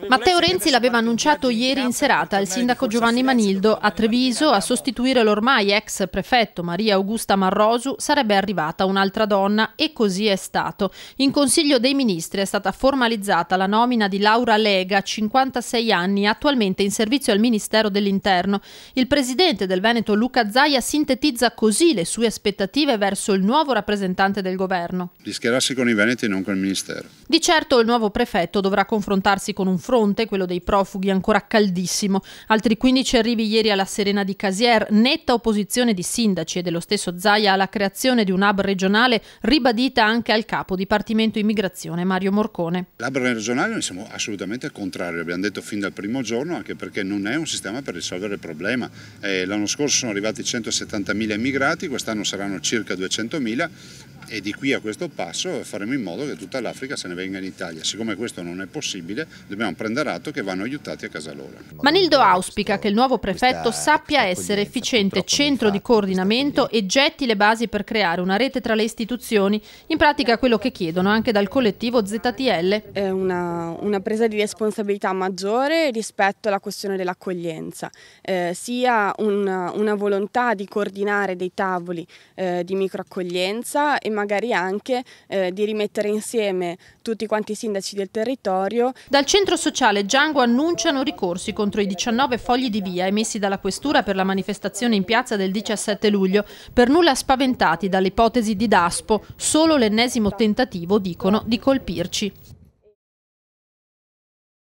Matteo Renzi l'aveva annunciato ieri in serata il sindaco Giovanni Manildo. A Treviso, a sostituire l'ormai ex prefetto Maria Augusta Marrosu, sarebbe arrivata un'altra donna e così è stato. In Consiglio dei Ministri è stata formalizzata la nomina di Laura Lega, 56 anni, attualmente in servizio al Ministero dell'Interno. Il presidente del Veneto Luca Zaia sintetizza così le sue aspettative verso il nuovo rappresentante del governo. Di schierarsi con i veneti e non con il Ministero. Di certo il nuovo prefetto dovrà confrontarsi con un fronte, quello dei profughi, ancora caldissimo. Altri 15 arrivi ieri alla Serena di Casier, netta opposizione di sindaci e dello stesso Zaia alla creazione di un hub regionale, ribadita anche al capo Dipartimento Immigrazione Mario Morcone. L'hub regionale noi siamo assolutamente contrari, abbiamo detto fin dal primo giorno, anche perché non è un sistema per risolvere il problema. L'anno scorso sono arrivati 170.000 immigrati, quest'anno saranno circa 200.000 e di qui a questo passo faremo in modo che tutta l'Africa se ne venga in Italia. Siccome questo non è possibile, dobbiamo prendere atto che vanno aiutati a casa loro. Manildo auspica che il nuovo prefetto sappia essere efficiente centro di coordinamento e getti le basi per creare una rete tra le istituzioni, in pratica quello che chiedono anche dal collettivo ZTL. È una presa di responsabilità maggiore rispetto alla questione dell'accoglienza, sia una volontà di coordinare dei tavoli di microaccoglienza e magari anche di rimettere insieme tutti quanti i sindaci del territorio. Dal centro sociale Giango annunciano ricorsi contro i 19 fogli di via emessi dalla questura per la manifestazione in piazza del 17 luglio, per nulla spaventati dall'ipotesi di Daspo, solo l'ennesimo tentativo, dicono, di colpirci.